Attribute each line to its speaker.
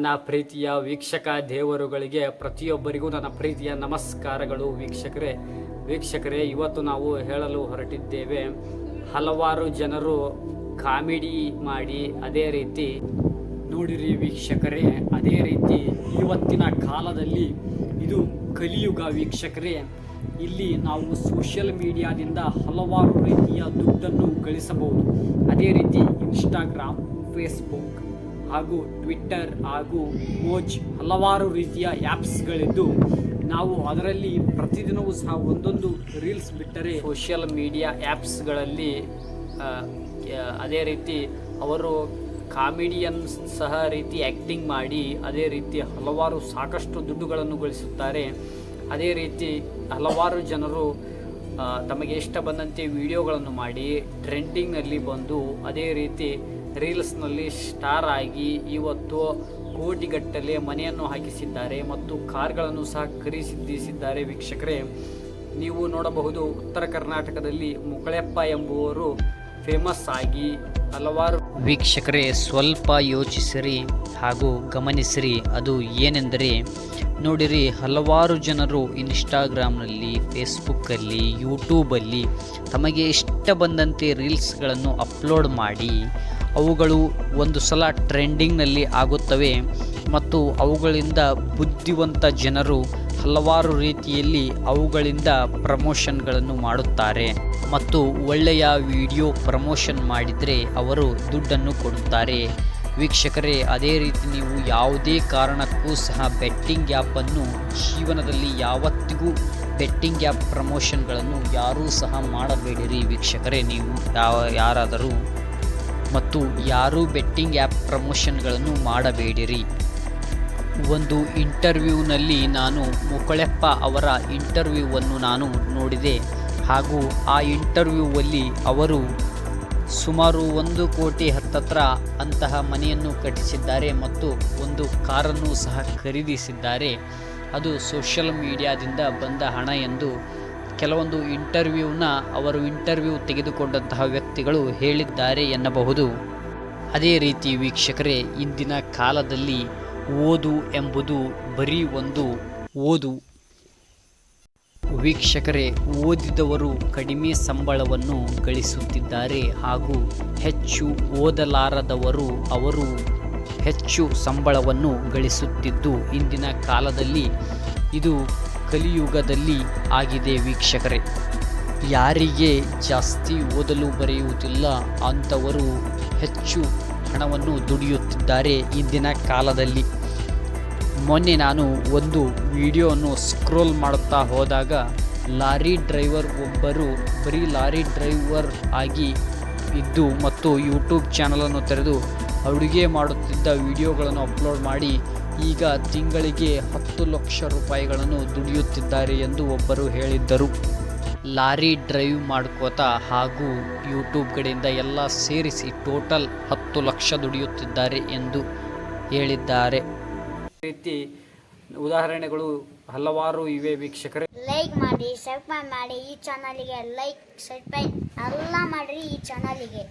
Speaker 1: ನನ್ನ ಪ್ರೀತಿಯ ವೀಕ್ಷಕ ದೇವರುಗಳಿಗೆ ಪ್ರತಿಯೊಬ್ಬರಿಗೂ ನನ್ನ ಪ್ರೀತಿಯ ನಮಸ್ಕಾರಗಳು. ವೀಕ್ಷಕರೇ, ಇವತ್ತು ನಾವು ಹೇಳಲು ಹೊರಟಿದ್ದೇವೆ, ಹಲವಾರು ಜನರು ಕಾಮಿಡಿ ಮಾಡಿ ಅದೇ ರೀತಿ ನೋಡಿರಿ ವೀಕ್ಷಕರೇ, ಅದೇ ರೀತಿ ಇವತ್ತಿನ ಕಾಲದಲ್ಲಿ ಇದು ಕಲಿಯುಗ ವೀಕ್ಷಕರೇ. ಇಲ್ಲಿ ನಾವು ಸೋಷಿಯಲ್ ಮೀಡಿಯಾದಿಂದ ಹಲವಾರು ರೀತಿಯ ದುಡ್ಡನ್ನು ಗಳಿಸಬಹುದು. ಅದೇ ರೀತಿ ಇನ್ಸ್ಟಾಗ್ರಾಮ್, ಫೇಸ್ಬುಕ್ ಹಾಗೂ ಟ್ವಿಟ್ಟರ್ ಹಾಗೂ ಮೋಜ್ ಹಲವಾರು ರೀತಿಯ ಆ್ಯಪ್ಸ್ಗಳಿದ್ದು ನಾವು ಅದರಲ್ಲಿ ಪ್ರತಿದಿನವೂ ಸಹ ಒಂದೊಂದು ರೀಲ್ಸ್ ಬಿಟ್ಟರೆ ಸೋಷಿಯಲ್ ಮೀಡಿಯಾ ಆ್ಯಪ್ಸ್ಗಳಲ್ಲಿ ಅದೇ ರೀತಿ ಅವರು ಕಾಮಿಡಿಯನ್ ಸಹ ರೀತಿ ಆ್ಯಕ್ಟಿಂಗ್ ಮಾಡಿ ಅದೇ ರೀತಿ ಹಲವಾರು ಸಾಕಷ್ಟು ದುಡ್ಡುಗಳನ್ನು ಗಳಿಸುತ್ತಾರೆ. ಅದೇ ರೀತಿ ಹಲವಾರು ಜನರು ತಮಗೆ ಇಷ್ಟ ಬಂದಂತೆ ವಿಡಿಯೋಗಳನ್ನು ಮಾಡಿ ಟ್ರೆಂಡಿಂಗ್ನಲ್ಲಿ ಬಂದು ಅದೇ ರೀತಿ ರೀಲ್ಸ್ನಲ್ಲಿ ಸ್ಟಾರ್ ಆಗಿ ಇವತ್ತು ಕೋಟಿಗಟ್ಟಲೆ ಮನೆಯನ್ನು ಹಾಕಿಸಿದ್ದಾರೆ ಮತ್ತು ಕಾರ್ಗಳನ್ನು ಸಹ ಖರೀದಿಸಿದ್ದಾರೆ. ವೀಕ್ಷಕರೇ, ನೀವು ನೋಡಬಹುದು, ಉತ್ತರ ಕರ್ನಾಟಕದಲ್ಲಿ ಮುಕಳೆಪ್ಪ ಎಂಬುವರು ಫೇಮಸ್ ಆಗಿ ಹಲವಾರು. ವೀಕ್ಷಕರೇ, ಸ್ವಲ್ಪ ಯೋಚಿಸಿರಿ ಹಾಗೂ ಗಮನಿಸಿರಿ. ಅದು ಏನೆಂದರೆ ನೋಡಿರಿ, ಹಲವಾರು ಜನರು ಇನ್ಸ್ಟಾಗ್ರಾಮ್ನಲ್ಲಿ, ಫೇಸ್ಬುಕ್ಕಲ್ಲಿ, ಯೂಟ್ಯೂಬಲ್ಲಿ ತಮಗೆ ಇಷ್ಟ ಬಂದಂತೆ ರೀಲ್ಸ್ಗಳನ್ನು ಅಪ್ಲೋಡ್ ಮಾಡಿ ಅವುಗಳು ಒಂದು ಸಲ ಟ್ರೆಂಡಿಂಗ್ನಲ್ಲಿ ಆಗುತ್ತವೆ ಮತ್ತು ಅವುಗಳಿಂದ ಬುದ್ಧಿವಂತ ಜನರು ಹಲವಾರು ರೀತಿಯಲ್ಲಿ ಅವುಗಳಿಂದ ಪ್ರಮೋಷನ್ಗಳನ್ನು ಮಾಡುತ್ತಾರೆ ಮತ್ತು ಒಳ್ಳೆಯ ವಿಡಿಯೋ ಪ್ರಮೋಷನ್ ಮಾಡಿದರೆ ಅವರು ದುಡ್ಡನ್ನು ಕೊಡುತ್ತಾರೆ. ವೀಕ್ಷಕರೇ, ಅದೇ ರೀತಿ ನೀವು ಯಾವುದೇ ಕಾರಣಕ್ಕೂ ಸಹ ಬೆಟ್ಟಿಂಗ್ ಆ್ಯಪನ್ನು ಜೀವನದಲ್ಲಿ ಯಾವತ್ತಿಗೂ ಬೆಟ್ಟಿಂಗ್ ಆ್ಯಪ್ ಪ್ರಮೋಷನ್ಗಳನ್ನು ಯಾರೂ ಸಹ ಮಾಡಬೇಡಿರಿ ವೀಕ್ಷಕರೇ. ನೀವು ಯಾರಾದರೂ ಮತ್ತು ಯಾರೂ ಬೆಟ್ಟಿಂಗ್ ಆ್ಯಪ್ ಪ್ರಮೋಷನ್ಗಳನ್ನು ಮಾಡಬೇಡಿರಿ. ಒಂದು ಇಂಟರ್ವ್ಯೂನಲ್ಲಿ ನಾನು ಮುಕಳೆಪ್ಪ ಅವರ ಇಂಟರ್ವ್ಯೂವನ್ನು ನಾನು ನೋಡಿದೆ ಹಾಗೂ ಆ ಇಂಟರ್ವ್ಯೂವಲ್ಲಿ ಅವರು ಸುಮಾರು 1 ಕೋಟಿ ಹತ್ತತ್ರ ಅಂತಹ ಮನೆಯನ್ನು ಕಟ್ಟಿಸಿದ್ದಾರೆ ಮತ್ತು ಒಂದು ಕಾರನ್ನು ಸಹ ಖರೀದಿಸಿದ್ದಾರೆ. ಅದು ಸೋಷಿಯಲ್ ಮೀಡಿಯಾದಿಂದ ಬಂದ ಹಣ ಎಂದು ಕೆಲವೊಂದು ಅವರು ಇಂಟರ್ವ್ಯೂ ತೆಗೆದುಕೊಂಡಂತಹ ವ್ಯಕ್ತಿಗಳು ಹೇಳಿದ್ದಾರೆ ಎನ್ನಬಹುದು. ಅದೇ ರೀತಿ ವೀಕ್ಷಕರೇ, ಇಂದಿನ ಕಾಲದಲ್ಲಿ ಓದು ಎಂಬುದು ಬರೀ ಒಂದು ಓದು. ವೀಕ್ಷಕರೇ, ಓದಿದವರು ಕಡಿಮೆ ಸಂಬಳವನ್ನು ಗಳಿಸುತ್ತಿದ್ದಾರೆ ಹಾಗೂ ಹೆಚ್ಚು ಓದಲಾರದವರು ಅವರು ಹೆಚ್ಚು ಸಂಬಳವನ್ನು ಗಳಿಸುತ್ತಿದ್ದು ಇಂದಿನ ಕಾಲದಲ್ಲಿ ಇದು ಕಲಿಯುಗದಲ್ಲಿ ಆಗಿದೆ ವೀಕ್ಷಕರೇ. ಯಾರಿಗೆ ಜಾಸ್ತಿ ಓದಲು ಬರೆಯುವುದಿಲ್ಲ ಅಂಥವರು ಹೆಚ್ಚು ಹಣವನ್ನು ದುಡಿಯುತ್ತಿದ್ದಾರೆ ಇಂದಿನ ಕಾಲದಲ್ಲಿ. ಮೊನ್ನೆ ನಾನು ಒಂದು ವಿಡಿಯೋವನ್ನು ಸ್ಕ್ರೋಲ್ ಮಾಡುತ್ತಾ ಹೋದಾಗ ಲಾರಿ ಡ್ರೈವರ್ ಒಬ್ಬರು ಬರೀ ಲಾರಿ ಡ್ರೈವರ್ ಆಗಿ ಇದ್ದು ಮತ್ತು ಯೂಟ್ಯೂಬ್ ಚಾನಲನ್ನು ತೆರೆದು ಅಡುಗೆ ಮಾಡುತ್ತಿದ್ದ ವಿಡಿಯೋಗಳನ್ನು ಅಪ್ಲೋಡ್ ಮಾಡಿ ಈಗ ತಿಂಗಳಿಗೆ 10 ಲಕ್ಷ ರೂಪಾಯಿಗಳನ್ನು ದುಡಿಯುತ್ತಿದ್ದಾರೆ ಎಂದು ಒಬ್ಬರು ಹೇಳಿದ್ದರು. ಲಾರಿ ಡ್ರೈವ್ ಮಾಡ್ಕೋತಾ ಹಾಗೂ ಯೂಟ್ಯೂಬ್ ಕಡೆಯಿಂದ ಎಲ್ಲ ಸೇರಿಸಿ ಟೋಟಲ್ 10 ಲಕ್ಷ ದುಡಿಯುತ್ತಿದ್ದಾರೆ ಎಂದು ಹೇಳಿದ್ದಾರೆ. ರೀತಿ ಉದಾಹರಣೆಗಳು ಹಲವಾರು ಇವೆ ವೀಕ್ಷಕರೇ.
Speaker 2: ಲೈಕ್ ಮಾಡಿ, ಸಬ್ಸ್ಕ್ರೈಬ್ ಮಾಡಿ, ಈ ಚಾನಲ್ಗೆ ಲೈಕ್, ಸಬ್ಸ್ಕ್ರೈಬ್ ಎಲ್ಲ ಮಾಡಿರಿ ಈ ಚಾನಲ್ಗೆ.